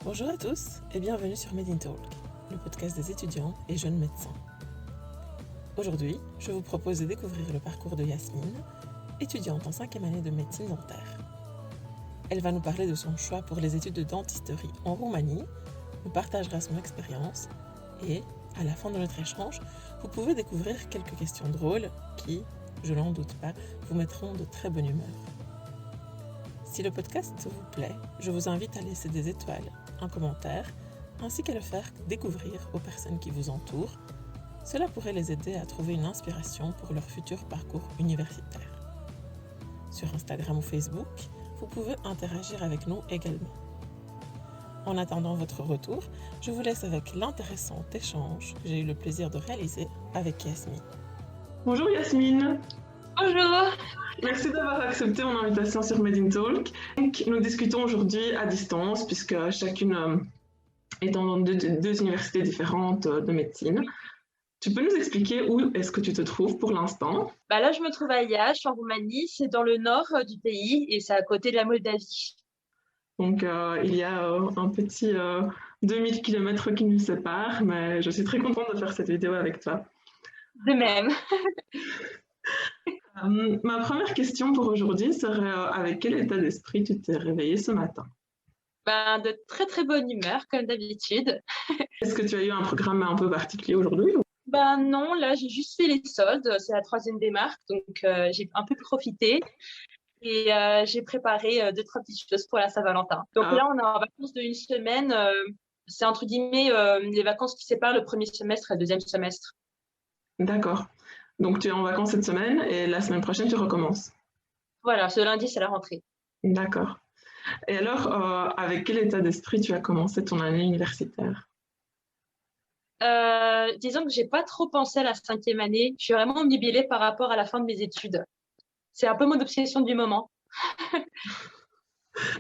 Bonjour à tous et bienvenue sur Made in Talk, le podcast des étudiants et jeunes médecins. Aujourd'hui, je vous propose de découvrir le parcours de Yasmine, étudiante en 5e année de médecine dentaire. Elle va nous parler de son choix pour les études de dentisterie en Roumanie, nous partagera son expérience et, à la fin de notre échange, vous pouvez découvrir quelques questions drôles qui, je n'en doute pas, vous mettront de très bonne humeur. Si le podcast vous plaît, je vous invite à laisser des étoiles, un commentaire, ainsi qu'à le faire découvrir aux personnes qui vous entourent. Cela pourrait les aider à trouver une inspiration pour leur futur parcours universitaire. Sur Instagram ou Facebook, vous pouvez interagir avec nous également. En attendant votre retour, je vous laisse avec l'intéressant échange que j'ai eu le plaisir de réaliser avec Yasmine. Bonjour Yasmine. Bonjour. Merci d'avoir accepté mon invitation sur Made in Talk. Donc, nous discutons aujourd'hui à distance puisque chacune est dans deux universités différentes de médecine. Tu peux nous expliquer où est-ce que tu te trouves pour l'instant? Là, je me trouve à Iași, en Roumanie. C'est dans le nord du pays et c'est à côté de la Moldavie. Donc, il y a un petit 2000 km qui nous séparent, mais je suis très contente de faire cette vidéo avec toi. De même. Ma première question pour aujourd'hui serait avec quel état d'esprit tu t'es réveillée ce matin? De très très bonne humeur, comme d'habitude. Est-ce que tu as eu un programme un peu particulier aujourd'hui? Non, là, j'ai juste fait les soldes. C'est la 3e démarque, donc j'ai un peu profité. Et j'ai préparé 2-3 petites choses pour la Saint-Valentin. Donc là, on est en vacances de 1 semaine. C'est entre guillemets les vacances qui séparent le premier semestre et le deuxième semestre. D'accord. Donc, tu es en vacances cette semaine et la semaine prochaine, tu recommences. Voilà, ce lundi, c'est la rentrée. D'accord. Et alors, avec quel état d'esprit tu as commencé ton année universitaire? Disons que j'ai pas trop pensé à la 5e année. Je suis vraiment omnibulée par rapport à la fin de mes études. C'est un peu mon obsession du moment.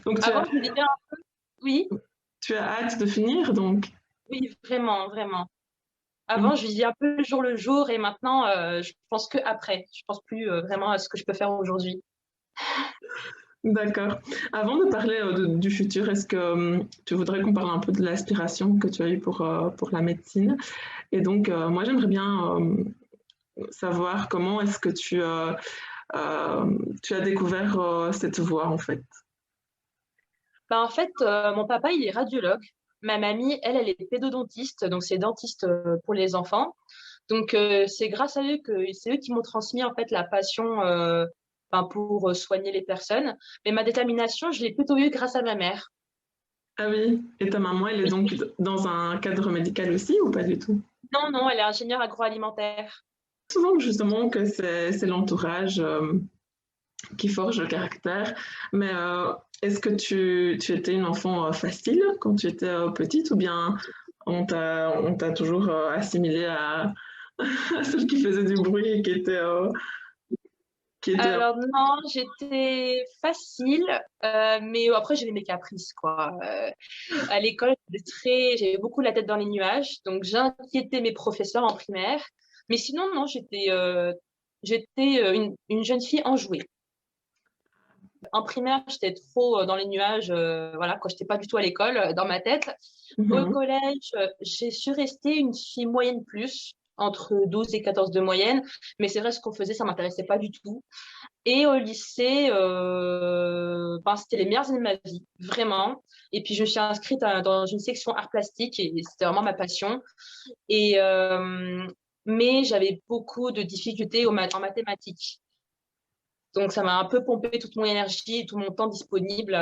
Donc, Avant, je me disais un peu, oui, tu as hâte de finir, donc? oui, vraiment, vraiment. Avant, je vivais un peu le jour et maintenant, je pense que après. Je pense plus vraiment à ce que je peux faire aujourd'hui. D'accord. Avant de parler du futur, est-ce que tu voudrais qu'on parle un peu de l'aspiration que tu as eue pour la médecine? Et donc, moi, j'aimerais bien savoir comment est-ce que tu as découvert cette voie, en fait. En fait, mon papa, il est radiologue. Ma mamie, elle est pédodontiste, donc c'est dentiste pour les enfants. Donc, c'est grâce à eux que c'est eux qui m'ont transmis en fait la passion pour soigner les personnes. Mais ma détermination, je l'ai plutôt eue grâce à ma mère. Ah oui, et ta maman, elle est donc dans un cadre médical aussi ou pas du tout? Non, non, elle est ingénieure agroalimentaire. Souvent, justement, que c'est l'entourage qui forge le caractère. Mais est-ce que tu étais une enfant facile quand tu étais petite ou bien on t'a toujours assimilée à, à celle qui faisait du bruit et qui était. Alors non, j'étais facile, mais après j'avais mes caprices quoi. À l'école, j'avais beaucoup la tête dans les nuages, donc j'inquiétais mes professeurs en primaire. Mais sinon non, j'étais une jeune fille enjouée. En primaire, j'étais trop dans les nuages, voilà, quand j'étais pas du tout à l'école, dans ma tête. Au Mhm. collège, j'ai su rester une fille moyenne plus, entre 12 et 14 de moyenne, mais c'est vrai, ce qu'on faisait, ça m'intéressait pas du tout. Et au lycée, c'était les meilleures années de ma vie, vraiment. Et puis, je me suis inscrite dans une section art plastique et c'était vraiment ma passion. Et, mais j'avais beaucoup de difficultés en mathématiques. Donc, ça m'a un peu pompé toute mon énergie et tout mon temps disponible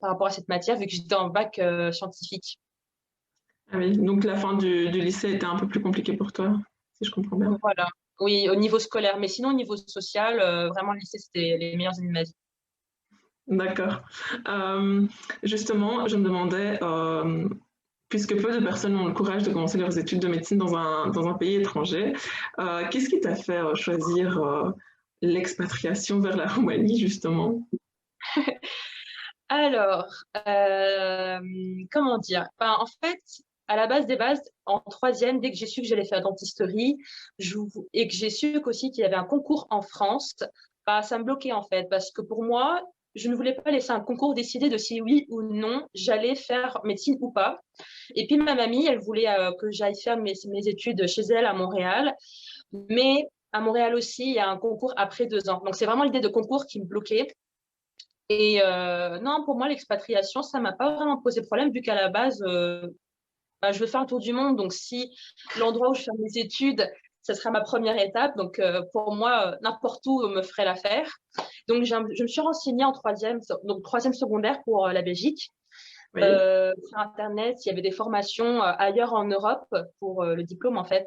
par rapport à cette matière, vu que j'étais en bac scientifique. Ah oui, donc la fin du lycée était un peu plus compliquée pour toi, si je comprends bien. Voilà. Oui, au niveau scolaire. Mais sinon, au niveau social, vraiment, le lycée, c'était les meilleures années de ma vie. D'accord. Justement, je me demandais, puisque peu de personnes ont le courage de commencer leurs études de médecine dans un pays étranger, qu'est-ce qui t'a fait choisir l'expatriation vers la Roumanie, justement? Alors, comment dire? En fait, à la base des bases, en 3e, dès que j'ai su que j'allais faire dentisterie et que j'ai su aussi qu'il y avait un concours en France, ça me bloquait en fait. Parce que pour moi, je ne voulais pas laisser un concours décider de si oui ou non j'allais faire médecine ou pas. Et puis ma mamie, elle voulait que j'aille faire mes études chez elle à Montréal. Mais à Montréal aussi, il y a un concours après 2 ans. Donc c'est vraiment l'idée de concours qui me bloquait. Et non, pour moi, l'expatriation, ça m'a pas vraiment posé problème vu qu'à la base, je veux faire un tour du monde. Donc si l'endroit où je fais mes études, ça sera ma première étape. Donc pour moi, n'importe où me ferait l'affaire. Donc je me suis renseignée en troisième secondaire pour la Belgique. Oui. Sur Internet, il y avait des formations ailleurs en Europe pour le diplôme, en fait.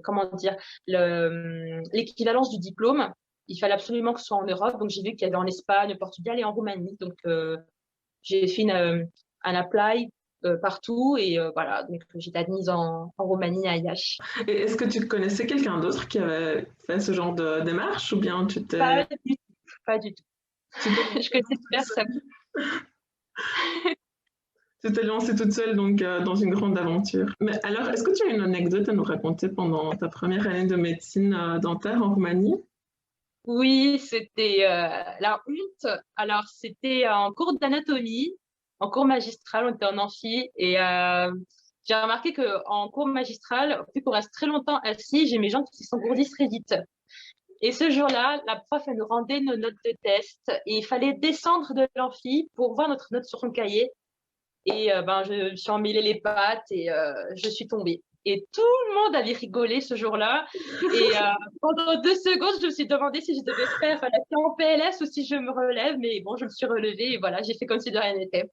Comment dire, l'équivalence du diplôme. Il fallait absolument que ce soit en Europe. Donc, j'ai vu qu'il y avait en Espagne, au Portugal et en Roumanie. Donc, j'ai fait un apply partout et voilà. Donc, j'étais admise en Roumanie à Iași. Et est-ce que tu connaissais quelqu'un d'autre qui avait fait ce genre de démarche ou bien tu Pas t'es... du tout. Pas du tout. Je connaissais personne. Tu t'es lancée toute seule donc dans une grande aventure. Mais alors, est-ce que tu as une anecdote à nous raconter pendant ta première année de médecine dentaire en Roumanie? Oui, c'était la honte. Alors, c'était en cours d'anatomie, en cours magistral, on était en amphi. Et j'ai remarqué qu'en cours magistral, vu qu'on reste très longtemps assis, j'ai mes jambes qui s'engourdissent très vite. Et ce jour-là, la prof, elle nous rendait nos notes de test. Et il fallait descendre de l'amphi pour voir notre note sur son cahier. Et je me suis emmêlé les pattes et je suis tombée. Et tout le monde avait rigolé ce jour-là. Et pendant 2 secondes, je me suis demandé si je devais faire la pied en PLS ou si je me relève. Mais bon, je me suis relevée et voilà, j'ai fait comme si de rien n'était.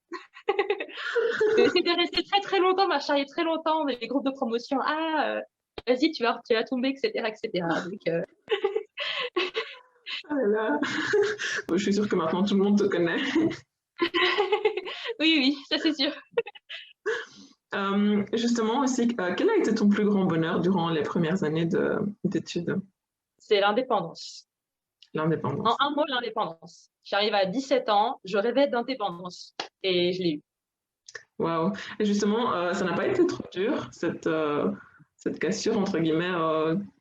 Mais c'était resté très très longtemps, m'a charrié très longtemps dans les groupes de promotion. Ah, vas-y, tu vas tomber, etc. etc. Donc, Ah là là. Je suis sûre que maintenant tout le monde te connaît. oui, oui, ça c'est sûr. Justement aussi, quel a été ton plus grand bonheur durant les premières années d'études? C'est l'indépendance. En L'indépendance. un mot, l'indépendance. J'arrive à 17 ans, je rêvais d'indépendance et je l'ai eu. Waouh! Et justement, ça n'a pas été trop dur, cette cassure, entre guillemets,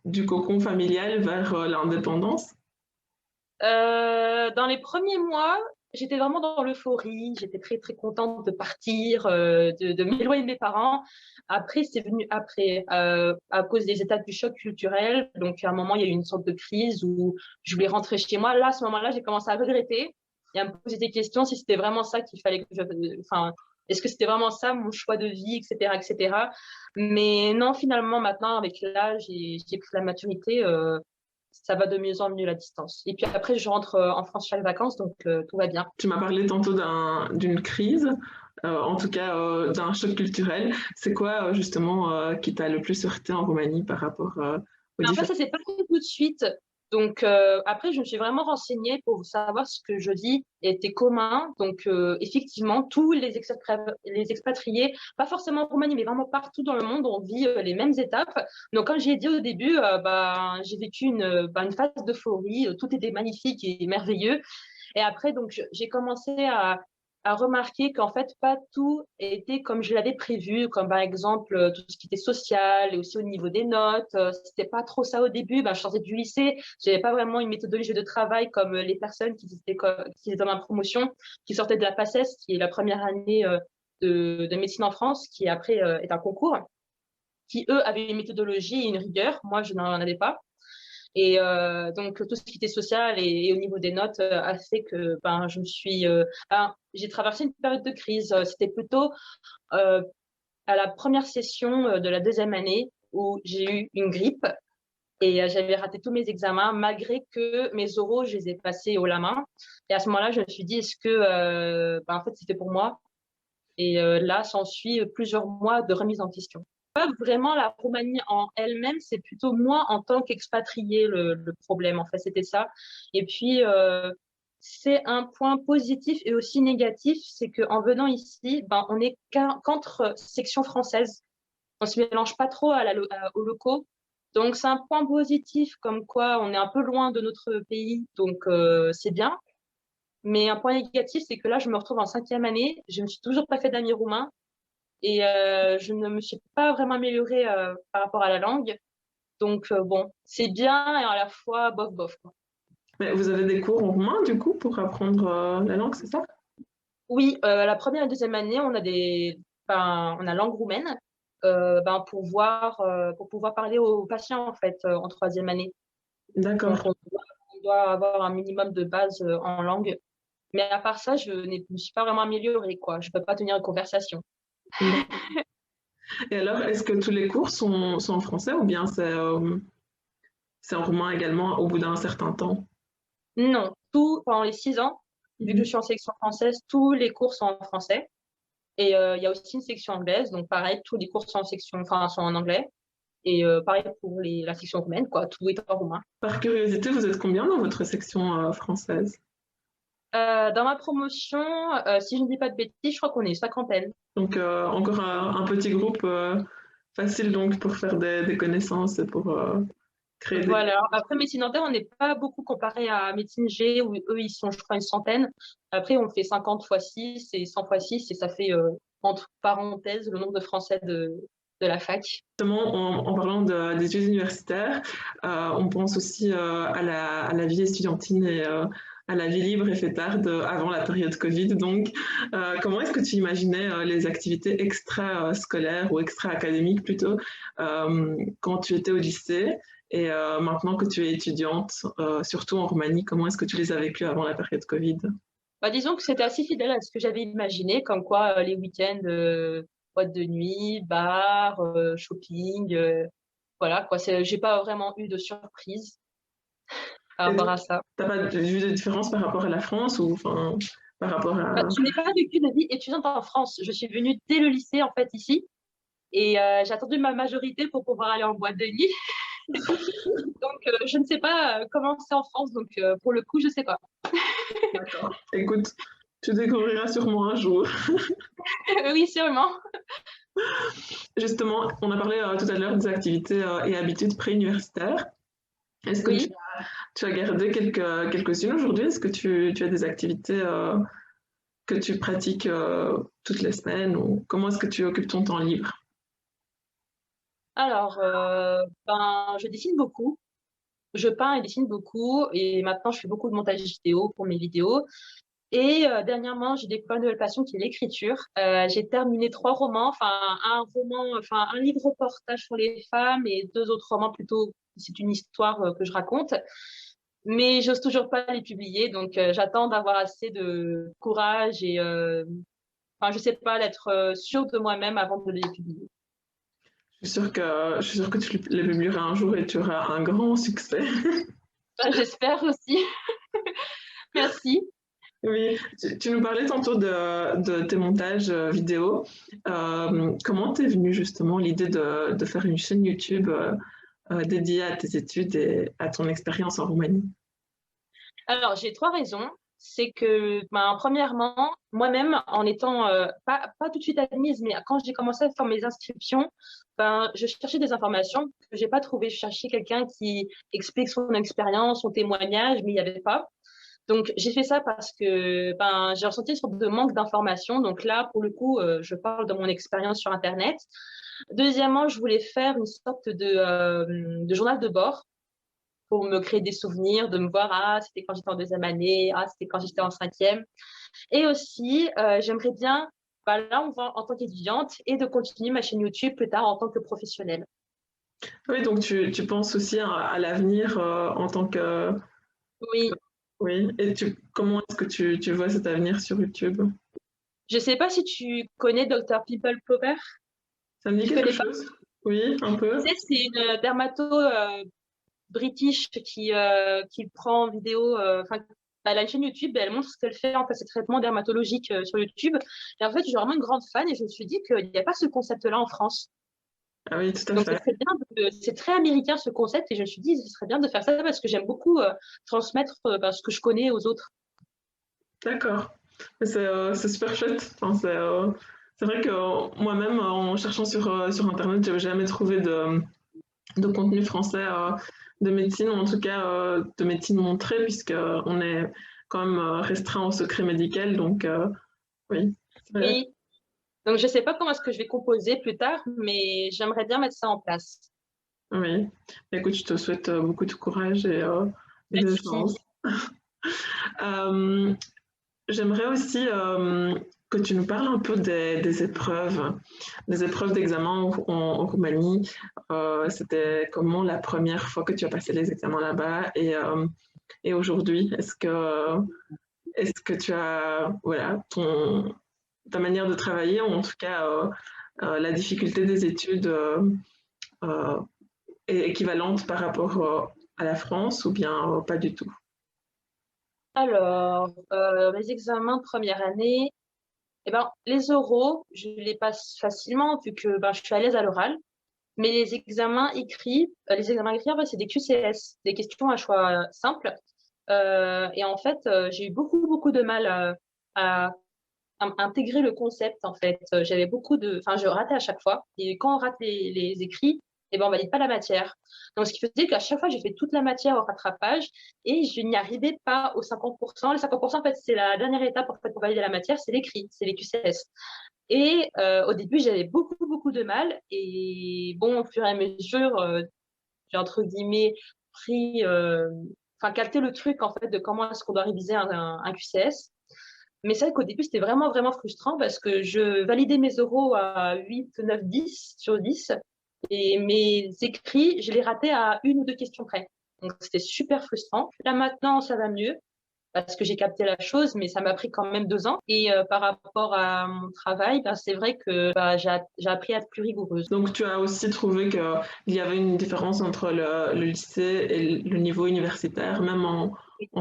du cocon familial vers l'indépendance? Dans les premiers mois, j'étais vraiment dans l'euphorie. J'étais très, très contente de partir, de m'éloigner de mes parents. Après, c'est venu après, à cause des étapes du choc culturel. Donc, à un moment, il y a eu une sorte de crise où je voulais rentrer chez moi. Là, à ce moment-là, j'ai commencé à regretter et à me poser des questions si c'était vraiment ça qu'il fallait que je... Enfin, est-ce que c'était vraiment ça, mon choix de vie, etc., etc. Mais non, finalement, maintenant, avec l'âge, j'ai pris la maturité. Ça va de mieux en mieux la distance. Et puis après, je rentre en France chaque vacances, donc tout va bien. Tu m'as parlé tantôt d'une crise, en tout cas d'un choc culturel. C'est quoi justement qui t'a le plus heurté en Roumanie par rapport aux Mais en fait, différents... ça s'est pas fait tout de suite. Donc après, je me suis vraiment renseignée pour savoir ce que je vis était commun. Donc effectivement, tous les expatriés, pas forcément en Roumanie, mais vraiment partout dans le monde, on vit les mêmes étapes. Donc comme j'ai dit au début, j'ai vécu une phase d'euphorie. Tout était magnifique et merveilleux. Et après, donc, j'ai commencé à remarquer qu'en fait, pas tout était comme je l'avais prévu, comme par exemple tout ce qui était social et aussi au niveau des notes. C'était pas trop ça au début. Je sortais du lycée, j'avais pas vraiment une méthodologie de travail comme les personnes qui étaient dans ma promotion, qui sortaient de la PACES, qui est la première année de médecine en France, qui après est un concours, qui eux avaient une méthodologie et une rigueur. Moi, je n'en avais pas. Et donc, tout ce qui était social et au niveau des notes a fait que je me suis. J'ai traversé une période de crise. C'était plutôt euh, à la première session de la deuxième année où j'ai eu une grippe et j'avais raté tous mes examens malgré que mes oraux, je les ai passés haut la main. Et à ce moment-là, je me suis dit, est-ce que en fait, c'était pour moi? Et là, s'ensuit plusieurs mois de remise en question. Pas vraiment la Roumanie en elle-même, c'est plutôt moi en tant qu'expatrié le problème. En fait, c'était ça. Et puis, c'est un point positif et aussi négatif, c'est qu'en venant ici, on est qu'entre sections françaises. On se mélange pas trop aux locaux. Donc, c'est un point positif, comme quoi on est un peu loin de notre pays, donc c'est bien. Mais un point négatif, c'est que là, je me retrouve en cinquième année. Je ne me suis toujours pas fait d'amis roumains et je ne me suis pas vraiment améliorée par rapport à la langue. Donc, bon, c'est bien et à la fois bof, bof, quoi. Mais vous avez des cours en roumain, du coup, pour apprendre la langue, c'est ça? Oui, la première et deuxième année, on a langue roumaine pour pouvoir parler aux patients, en fait, en troisième année. Donc, D'accord. on doit avoir un minimum de base en langue. Mais à part ça, me suis pas vraiment améliorée, quoi. Je peux pas tenir une conversation. Et alors, est-ce que tous les cours sont en français ou bien c'est en roumain également au bout d'un certain temps? Non, pendant les 6 ans, vu que je Mhm. suis en section française, tous les cours sont en français. Et il y a aussi une section anglaise, donc pareil, tous les cours sont en anglais. Et pareil pour la section roumaine, quoi, tout est en roumain. Par curiosité, vous êtes combien dans votre section française? Dans ma promotion, si je ne dis pas de bêtises, je crois qu'on est une cinquantaine. Donc, encore un petit groupe facile donc pour faire des connaissances et pour créer des... Voilà. Après, médecine dentaire, on n'est pas beaucoup comparé à médecine G, où eux, ils sont, je crois, une centaine. Après, on fait 50 fois 6 et 100 fois 6, et ça fait, entre parenthèses, le nombre de Français de la fac. Justement, en parlant des études universitaires, on pense aussi à la vie estudiantine et à la vie libre et fêtarde avant la période Covid. Donc, comment est-ce que tu imaginais les activités extra-scolaires ou extra-académiques plutôt quand tu étais au lycée et maintenant que tu es étudiante, surtout en Roumanie, comment est-ce que tu les as vécues avant la période Covid? Bah, disons que c'était assez fidèle à ce que j'avais imaginé, comme quoi les week-ends, boîte de nuit, bar, shopping, voilà quoi. J'ai pas vraiment eu de surprise par Et rapport tu à ça. n'as pas vu de différence par rapport à la France ou enfin, par rapport Bah, à... je n'ai pas vécu de vie étudiante en France. Je suis venue dès le lycée en fait ici et j'ai attendu ma majorité pour pouvoir aller en boîte de nuit. Donc je ne sais pas comment c'est en France. Donc pour le coup, je sais pas. D'accord. Écoute, tu découvriras sûrement un jour. Oui, sûrement. Justement, on a parlé tout à l'heure des activités et habitudes préuniversitaires. Est-ce que Oui. tu as gardé quelques-unes aujourd'hui? Est-ce que tu as des activités que tu pratiques toutes les semaines ou comment est-ce que tu occupes ton temps libre? Alors, je dessine beaucoup. Je peins et dessine beaucoup et maintenant je fais beaucoup de montage vidéo pour mes vidéos. Et dernièrement, j'ai découvert une nouvelle passion qui est l'écriture. J'ai terminé 3 romans, un livre reportage sur les femmes et 2 autres romans plutôt. C'est une histoire que je raconte, mais j'ose toujours pas les publier, donc j'attends d'avoir assez de courage et, je sais pas, d'être sûre de moi-même avant de les publier. Je suis sûre que tu les publieras un jour et tu auras un grand succès. J'espère aussi. Merci. Oui, tu nous parlais tantôt de tes montages vidéo. Comment t'es venue justement l'idée de faire une chaîne YouTube dédiée à tes études et à ton expérience en Roumanie? Alors, j'ai 3 raisons. C'est que, premièrement, moi-même, en étant pas tout de suite admise, mais quand j'ai commencé à faire mes inscriptions, je cherchais des informations que j'ai pas trouvées. Je cherchais quelqu'un qui explique son expérience, son témoignage, mais il n'y avait pas. Donc, j'ai fait ça parce que j'ai ressenti une sorte de manque d'informations. Donc là, pour le coup, je parle de mon expérience sur Internet. Deuxièmement, je voulais faire une sorte de journal de bord pour me créer des souvenirs, de me voir, ah, c'était quand j'étais en deuxième année, ah, c'était quand j'étais en cinquième. Et aussi, j'aimerais bien, là, on voit en tant qu'étudiante et de continuer ma chaîne YouTube plus tard en tant que professionnelle. Oui, donc tu penses aussi à l'avenir en tant que... Oui, Oui, et comment est-ce que tu vois cet avenir sur YouTube? je sais pas si tu connais Dr. People Popper. Ça me dit Tu quelque connais pas? chose? Oui, un peu. Tu sais, c'est une dermato british qui prend en vidéo, elle a une chaîne YouTube et elle montre ce qu'elle fait en fait, ses traitements dermatologiques sur YouTube. Et en fait, je suis vraiment une grande fan et je me suis dit qu'il n'y a pas ce concept-là en France. Ah oui, tout à Donc, fait. c'est très américain ce concept et je me suis dit, ce serait bien de faire ça parce que j'aime beaucoup transmettre ce que je connais aux autres. D'accord. Mais c'est super chouette. Enfin, c'est vrai que moi-même, en cherchant sur Internet, j'avais jamais trouvé de contenu français de médecine, ou en tout cas de médecine montrée, puisqu'on est quand même restreint au secret médical. Donc, oui. Oui, donc je ne sais pas comment est-ce que je vais composer plus tard, mais j'aimerais bien mettre ça en place. Oui. Écoute, je te souhaite beaucoup de courage et de Merci. chance. Euh, J'aimerais aussi que tu nous parles un peu des épreuves d'examen en Roumanie. C'était comment la première fois que tu as passé les examens là-bas et aujourd'hui, est-ce que tu as voilà, ta manière de travailler ou en tout cas la difficulté des études euh, est équivalente par rapport à la France ou bien pas du tout? Alors, les examens de première année, eh ben, les oraux, je les passe facilement vu que ben, je suis à l'aise à l'oral. Mais les examens écrits, en fait, c'est des QCS, des questions à choix simples. Et en fait, j'ai eu beaucoup de mal à intégrer le concept, en fait. Enfin, je ratais à chaque fois. Et quand on rate les écrits, eh ben, on valide pas la matière. Donc, ce qui faisait qu'à chaque fois, j'ai fait toute la matière au rattrapage et je n'y arrivais pas aux 50%. Les 50%, en fait, c'est la dernière étape pour valider la matière, c'est l'écrit, c'est les QCS. Et au début, j'avais beaucoup de mal. Et bon, au fur et à mesure, j'ai entre guillemets pris, enfin, capté le truc en fait de comment est-ce qu'on doit réviser un QCS. Mais c'est vrai qu'au début, c'était vraiment frustrant parce que je validais mes oraux à 8, 9, 10 sur 10 et mes écrits, je les ratais à une ou deux questions près. Donc, c'était super frustrant. Là, maintenant, ça va mieux parce que j'ai capté la chose, mais ça m'a pris quand même 2 ans. Et par rapport à mon travail, ben, c'est vrai que j'ai appris à être plus rigoureuse. Donc, tu as aussi trouvé qu'il y avait une différence entre le lycée et le niveau universitaire, même en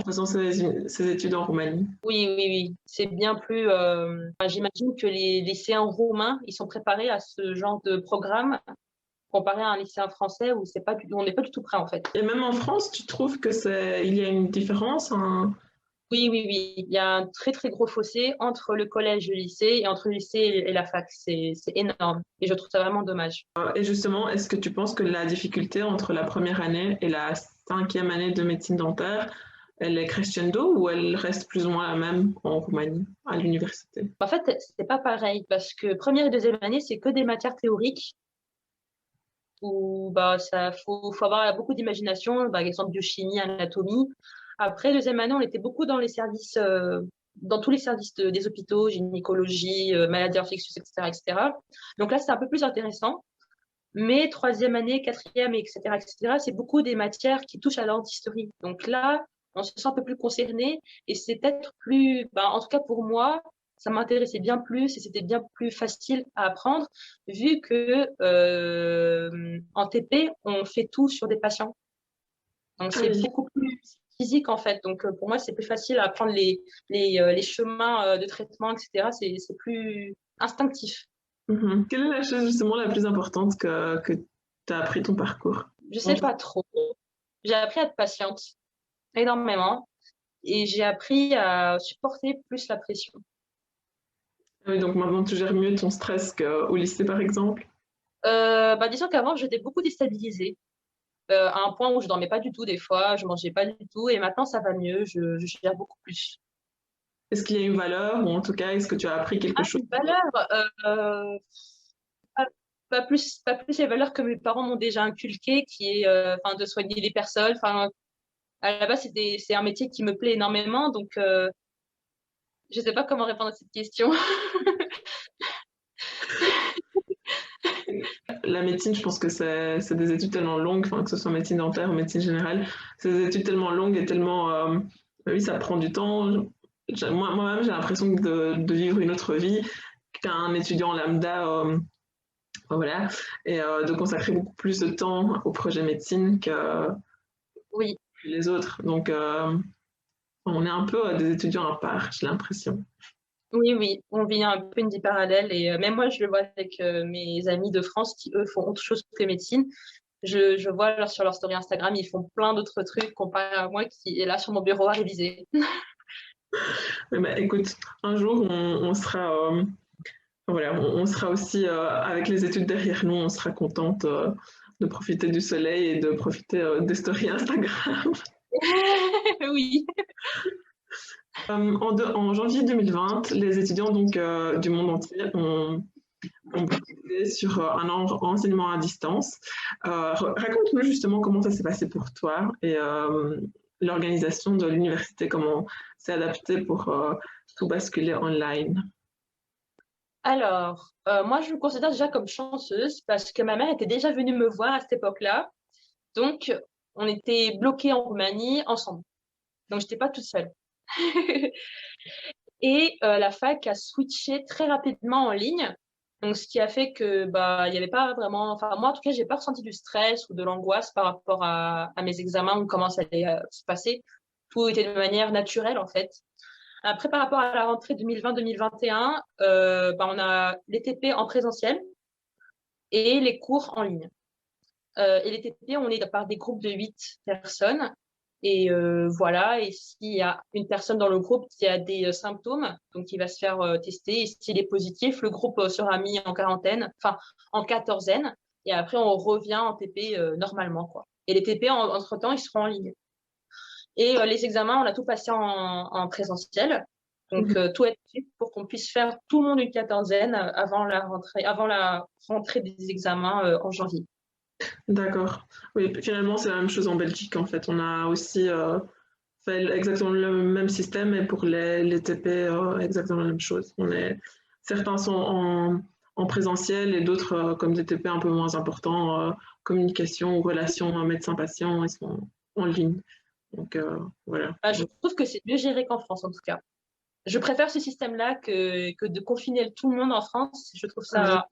faisant ses études en Roumanie. Oui. C'est bien plus. Enfin, j'imagine que les lycéens roumains, ils sont préparés à ce genre de programme comparé à un lycéen français où on n'est pas du tout prêt en fait. Et même en France, tu trouves il y a une différence Oui. Il y a un très gros fossé entre le collège et le lycée et entre le lycée et la fac. C'est énorme. Et je trouve ça vraiment dommage. Et justement, est-ce que tu penses que la difficulté entre la première année et la 5e année de médecine dentaire, elle est crescendo ou elle reste plus ou moins la même en Roumanie, à l'université? En fait, c'est pas pareil parce que première et deuxième année, c'est que des matières théoriques où bah, faut avoir beaucoup d'imagination, par exemple biochimie, anatomie. Après, deuxième année, on était beaucoup dans les services, dans tous les services des hôpitaux, gynécologie, maladies infectieuses, etc. Donc là, c'est un peu plus intéressant. Mais troisième année, quatrième, etc., c'est beaucoup des matières qui touchent à l'antihistorie. Donc là, on se sent un peu plus concerné et c'est peut-être plus, ben, en tout cas pour moi, ça m'intéressait bien plus et c'était bien plus facile à apprendre vu que en TP, on fait tout sur des patients. Donc Ah c'est oui. beaucoup plus physique en fait. Donc pour moi, c'est plus facile à apprendre les chemins de traitement, etc. C'est plus instinctif. Mhm. Quelle est la chose justement la plus importante que tu as appris ton parcours? Je sais pas trop. J'ai appris à être patiente énormément et j'ai appris à supporter plus la pression. Ah oui, donc maintenant tu gères mieux ton stress qu'au lycée par exemple? Bah, disons qu'avant, j'étais beaucoup déstabilisée à un point où je dormais pas du tout des fois, je mangeais pas du tout et maintenant ça va mieux, je gère beaucoup plus. Est-ce qu'il y a une valeur ou en tout cas est-ce que tu as appris quelque Ah, chose? une valeur, pas, pas plus les valeurs que mes parents m'ont déjà inculquées, qui est enfin, de soigner les personnes. Enfin, à la base, c'est un métier qui me plaît énormément, donc je sais pas comment répondre à cette question. La médecine, je pense que c'est des études tellement longues, enfin, que ce soit médecine dentaire ou médecine générale, c'est des études tellement longues et tellement... oui, ça prend du temps. Moi-même, j'ai l'impression de vivre une autre vie qu'un étudiant lambda, voilà, et de consacrer beaucoup plus de temps au projet médecine que Oui. les autres. Donc, on est un peu des étudiants à part, j'ai l'impression. Oui, on vit un peu une vie parallèle et même moi je le vois avec mes amis de France qui eux font autre chose que médecine. Je vois sur leur story Instagram, ils font plein d'autres trucs comparé à moi qui est là sur mon bureau à réviser. Mais bah, écoute, un jour, on sera, voilà, on sera aussi, avec les études derrière nous, on sera contente de profiter du soleil et de profiter des stories Instagram. Oui. En janvier 2020, les étudiants donc, du monde entier ont basculé sur un enseignement à distance. Raconte-nous justement comment ça s'est passé pour toi et l'organisation de l'université, comment c'est adapté pour tout basculer online? Alors, moi, je me considère déjà comme chanceuse parce que ma mère était déjà venue me voir à cette époque-là. Donc, on était bloqués en Roumanie ensemble. Donc, j'étais pas toute seule. Et la fac a switché très rapidement en ligne. Donc, ce qui a fait que il y avait pas vraiment. Enfin, moi, en tout cas, j'ai pas ressenti du stress ou de l'angoisse par rapport à mes examens ou comment ça allait se passer. Tout était de manière naturelle, en fait. Après, par rapport à la rentrée 2020-2021, on a les TP en présentiel et les cours en ligne. Et les TP, on est par des groupes de 8 personnes. Et voilà, et s'il y a une personne dans le groupe qui a des symptômes, donc il va se faire tester, et s'il est positif, le groupe sera mis en quarantaine, enfin en quatorzaine, et après on revient en TP normalement, quoi. Et les TP, entre-temps, ils seront en ligne. Et les examens, on a tout passé en présentiel. Donc, tout est fait pour qu'on puisse faire tout le monde une quatorzaine avant la rentrée des examens en janvier. D'accord. Oui, finalement, c'est la même chose en Belgique, en fait. On a aussi fait exactement le même système et pour les TP, exactement la même chose. Certains sont en présentiel et d'autres, comme des TP un peu moins importants, communication ou relations médecin-patient, ils sont en ligne. Donc, voilà. Je trouve que c'est mieux géré qu'en France, en tout cas. Je préfère ce système-là que de confiner tout le monde en France. Je trouve ça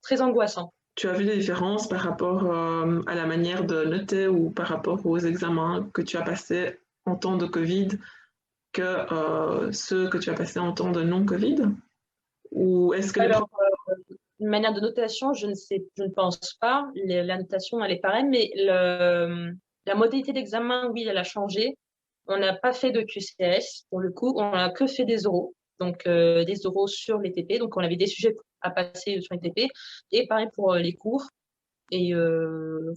très angoissant. Tu as vu des différences par rapport à la manière de noter ou par rapport aux examens que tu as passés en temps de Covid que ceux que tu as passés en temps de non-Covid? Ou est-ce que les Alors, une manière de notation, je ne pense pas. La notation, elle est pareille, mais la modalité d'examen, oui, elle a changé. On n'a pas fait de QCS pour le coup, on n'a que fait des oraux. Donc, des oraux sur les TP. Donc, on avait des sujets à passer sur les TP. Et pareil pour les cours. Et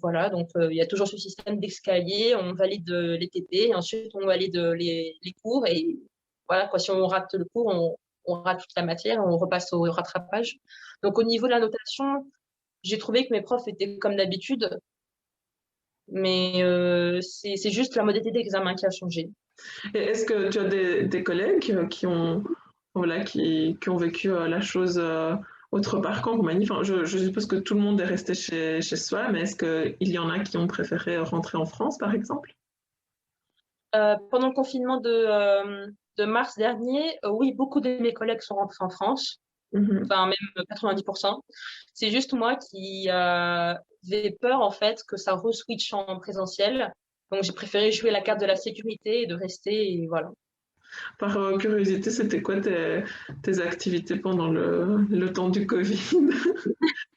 voilà, donc il y a toujours ce système d'escalier. On valide les TP et ensuite on valide les cours. Et voilà, quoi, si on rate le cours, on rate toute la matière, on repasse au rattrapage. Donc, au niveau de la notation, j'ai trouvé que mes profs étaient comme d'habitude, mais c'est juste la modalité d'examen qui a changé. Et est-ce que tu as des collègues qui ont, voilà, qui ont vécu la chose autre part qu'en Roumanie? Enfin, je suppose que tout le monde est resté chez soi, mais est-ce qu'il y en a qui ont préféré rentrer en France, par exemple? Pendant le confinement de mars dernier, oui, beaucoup de mes collègues sont rentrés en France, enfin même 90%. C'est juste moi qui avait peur en fait que ça re-switch en présentiel. Donc j'ai préféré jouer la carte de la sécurité et de rester et voilà. Par curiosité, c'était quoi tes activités pendant le temps du Covid?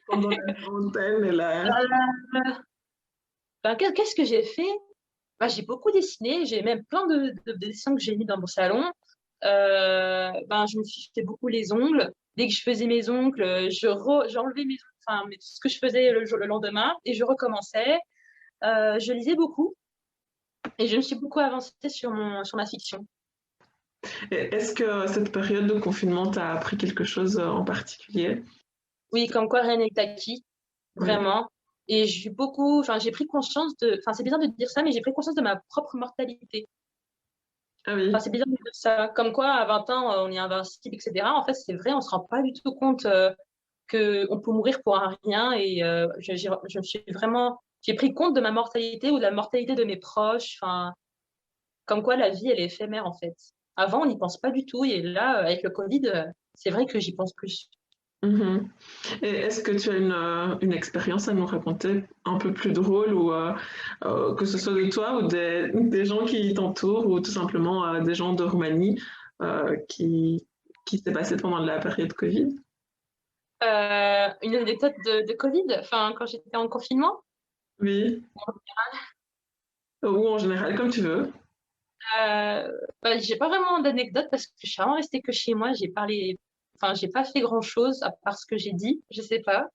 Pendant la quarantaine et la... Qu'est-ce que j'ai fait? J'ai beaucoup dessiné, j'ai même plein de dessins que j'ai mis dans mon salon. Je me suis fait beaucoup les ongles. Dès que je faisais mes ongles, j'enlevais mes ongles, enfin, ce que je faisais le lendemain et je recommençais. Je lisais beaucoup et je me suis beaucoup avancée sur ma fiction. Est-ce que cette période de confinement t'a appris quelque chose en particulier? Oui, comme quoi rien n'est acquis, Oui. vraiment. Et j'ai pris conscience c'est bizarre de dire ça, mais j'ai pris conscience de ma propre mortalité. Ah oui. Enfin, c'est bizarre de dire ça. Comme quoi, à 20 ans, on est invincible, etc. En fait, c'est vrai, on se rend pas du tout compte qu'on peut mourir pour un rien. Et je me suis vraiment... J'ai pris compte de ma mortalité ou de la mortalité de mes proches. Enfin, comme quoi, la vie, elle est éphémère, en fait. Avant, on n'y pense pas du tout. Et là, avec le Covid, c'est vrai que j'y pense plus. Mhm. Et est-ce que tu as une expérience à nous raconter un peu plus drôle ou que ce soit de toi ou des gens qui t'entourent ou tout simplement des gens de Roumanie qui s'est passé pendant la période Covid? Une anecdote de Covid, enfin, quand j'étais en confinement. Oui. Ou en général, comme tu veux. J'ai pas vraiment d'anecdote parce que je suis vraiment restée que chez moi. J'ai pas fait grand chose à part ce que j'ai dit. Je sais pas.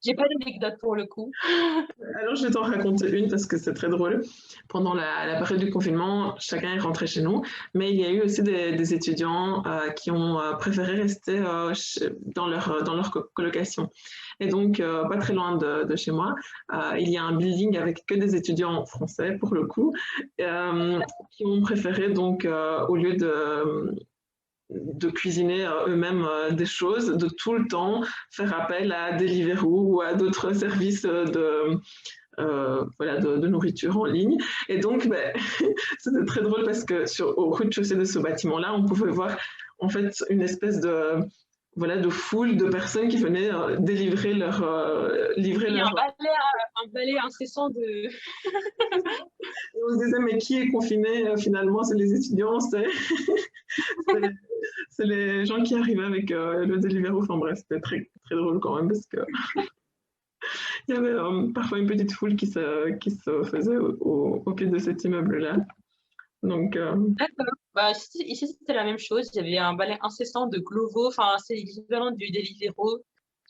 J'ai pas d'anecdote pour le coup. Alors, je vais t'en raconter une parce que c'est très drôle. Pendant la période du confinement, chacun est rentré chez nous, mais il y a eu aussi des étudiants qui ont préféré rester dans leur colocation. Et donc, pas très loin de chez moi, il y a un building avec que des étudiants français, pour le coup, euh, qui ont préféré, donc, au lieu de cuisiner eux-mêmes des choses, de tout le temps faire appel à Deliveroo ou à d'autres services de nourriture en ligne. Et donc, c'était très drôle parce que au rez-de-chaussée de ce bâtiment-là, on pouvait voir en fait une espèce de foule de personnes qui venaient livrer Il y a leur. un balai incessant de. Et on se disait, mais qui est confiné finalement? C'est les étudiants, c'est, c'est les gens qui arrivaient avec le Deliveroo. Enfin bref, c'était très, très drôle quand même parce que il y avait parfois une petite foule qui se faisait au pied de cet immeuble-là. Donc, D'accord. Bah, ici, c'était la même chose. Il y avait un balai incessant de Glovo. Enfin, c'est l'équivalent du Deliveroo,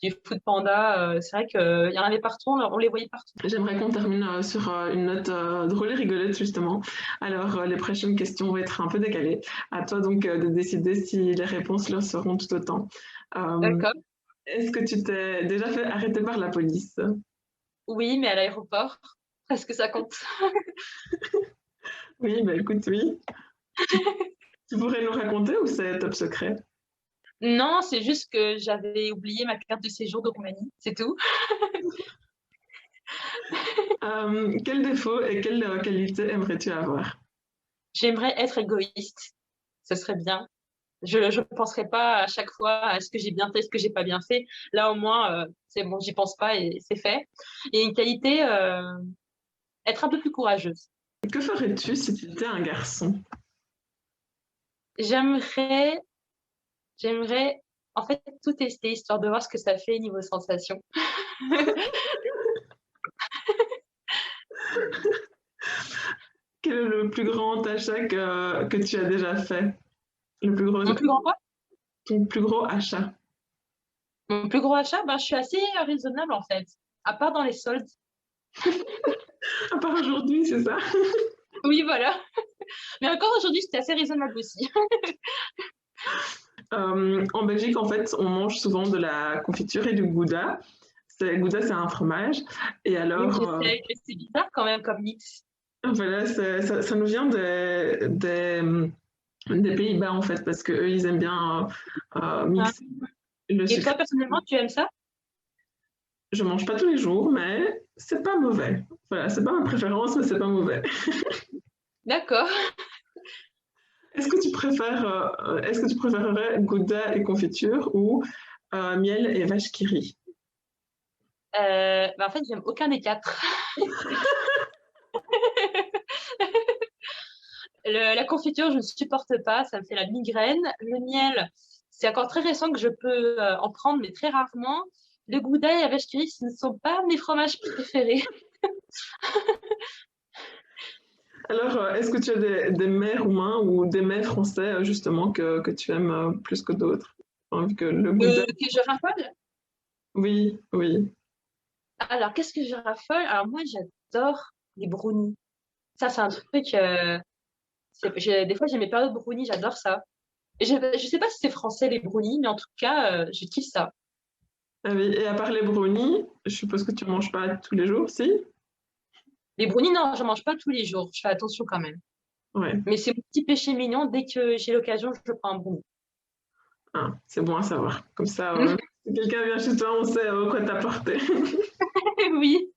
du Foodpanda. C'est vrai qu'il y en avait partout. On les voyait partout. j'aimerais qu'on termine sur une note drôle et rigolote justement. Alors, les prochaines questions vont être un peu décalées. À toi donc de décider si les réponses leur seront tout autant. D'accord. Est-ce que tu t'es déjà fait arrêter par la police? Oui, mais à l'aéroport. Est-ce que ça compte? Oui, écoute, oui. Tu pourrais nous raconter ou c'est top secret? Non, c'est juste que j'avais oublié ma carte de séjour de Roumanie. C'est tout. Quel défaut et quelle qualité aimerais-tu avoir? J'aimerais être égoïste. Ce serait bien. Je ne penserai pas à chaque fois à ce que j'ai bien fait, ce que j'ai pas bien fait. Là, au moins, c'est bon, j'y pense pas et c'est fait. Et une qualité, être un peu plus courageuse. Que ferais-tu si tu étais un garçon? J'aimerais, j'aimerais, en fait, tout tester, histoire de voir ce que ça fait niveau sensation. Quel est le plus grand achat que tu as déjà fait? Le plus gros, Mon plus grand quoi? ton plus gros achat? Mon plus gros achat, ben, je suis assez raisonnable, en fait. À part dans les soldes. À part aujourd'hui, c'est ça? Oui, voilà. Mais encore aujourd'hui, j'étais assez raisonnable aussi. En Belgique, en fait, on mange souvent de la confiture et du gouda. Gouda, c'est un fromage. Et Oui, je alors, sais que c'est bizarre quand même comme mix. voilà, ça nous vient des Pays-Bas, en fait, parce qu'eux, ils aiment bien Ah. mixer le Et sucre. toi, personnellement, tu aimes ça? Je mange pas tous les jours, mais c'est pas mauvais. Voilà, c'est pas ma préférence, mais c'est pas mauvais. D'accord. Est-ce que tu préférerais gouda et confiture ou miel et vache qui rit? En fait, j'aime aucun des quatre. La confiture, je ne supporte pas, ça me fait la migraine. Le miel, c'est encore très récent que je peux en prendre, mais très rarement. Le gouda et la vache qui rit, ce ne sont pas mes fromages préférés. Alors, est-ce que tu as des mets roumains ou des mets français, justement, que tu aimes plus que d'autres? Enfin, vu que le gouda, Que je raffole? oui, oui. Alors, qu'est-ce que je raffole? Alors, moi, j'adore les brownies. Ça, c'est un truc. Des fois, j'ai mes périodes brownies, j'adore ça. Et je sais pas si c'est français, les brownies, mais en tout cas, je kiffe ça. Ah oui, et à part les brownies, je suppose que tu ne manges pas tous les jours, si? Les brownies, non, je mange pas tous les jours. Je fais attention quand même. Ouais. Mais c'est mon petit péché mignon. Dès que j'ai l'occasion, je prends un brownie. Ah, c'est bon à savoir. Comme ça, si quelqu'un vient chez toi, on sait quoi t'apporter. Oui.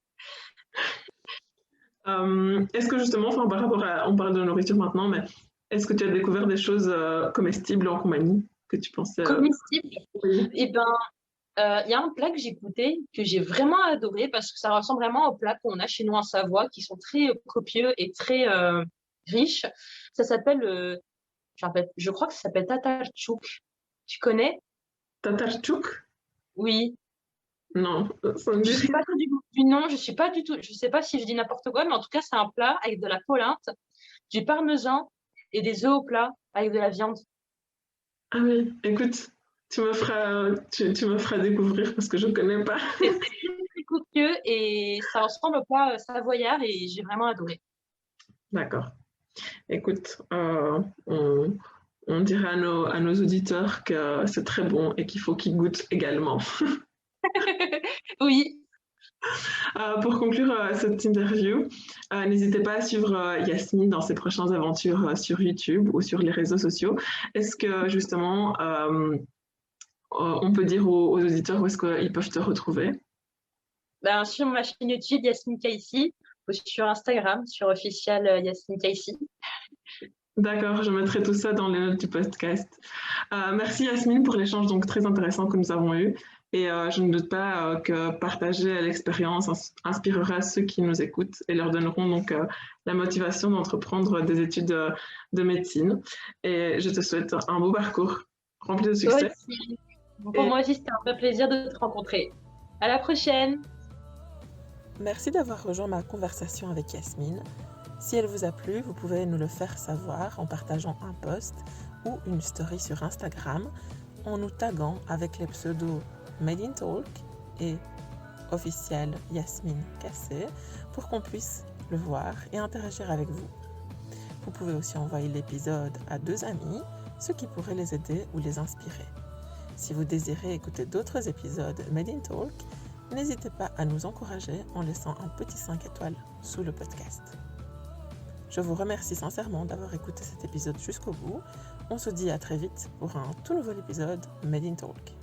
Est-ce que justement, enfin, par rapport à, on parle de nourriture maintenant, mais est-ce que tu as découvert des choses comestibles en Roumanie que tu pensais Comestible. oui. Eh ben, il y a un plat que j'ai goûté, que j'ai vraiment adoré, parce que ça ressemble vraiment aux plats qu'on a chez nous en Savoie, qui sont très copieux et très riches. Ça s'appelle, je crois que ça s'appelle tatarchouk. Tu connais? Tatarchouk? Oui. Non, ça me Je dit suis rien. pas sûre du nom, je suis pas du tout, je sais pas si je dis n'importe quoi, mais en tout cas, c'est un plat avec de la polenta, du parmesan et des œufs au plat avec de la viande. Ah oui, écoute, tu me feras découvrir parce que je ne connais pas. délicieux et ça ressemble au plat savoyard et j'ai vraiment adoré. D'accord. Écoute, on dirait à nos auditeurs que c'est très bon et qu'il faut qu'ils goûtent également. Oui, Pour conclure cette interview, n'hésitez pas à suivre Yasmine dans ses prochaines aventures sur YouTube ou sur les réseaux sociaux. Est-ce que justement, on peut dire aux auditeurs où est-ce qu'ils peuvent te retrouver? ben, sur ma chaîne YouTube Yasmine Kaissi ou sur Instagram, sur officiel Yasmine Kaissi. D'accord, je mettrai tout ça dans les notes du podcast. Merci Yasmine pour l'échange donc très intéressant que nous avons eu. Et je ne doute pas que partager l'expérience inspirera ceux qui nous écoutent et leur donneront donc la motivation d'entreprendre des études de médecine. Et je te souhaite un beau parcours rempli de succès. Pour moi aussi, c'était un vrai plaisir de te rencontrer. À la prochaine! Merci d'avoir rejoint ma conversation avec Yasmine. Si elle vous a plu, vous pouvez nous le faire savoir en partageant un post ou une story sur Instagram en nous taguant avec les pseudos Made in Talk et officiel Yasmine Kassé pour qu'on puisse le voir et interagir avec vous. Vous pouvez aussi envoyer l'épisode à 2 amis, ce qui pourrait les aider ou les inspirer. Si vous désirez écouter d'autres épisodes Made in Talk, n'hésitez pas à nous encourager en laissant un petit 5 étoiles sous le podcast. Je vous remercie sincèrement d'avoir écouté cet épisode jusqu'au bout. On se dit à très vite pour un tout nouvel épisode Made in Talk.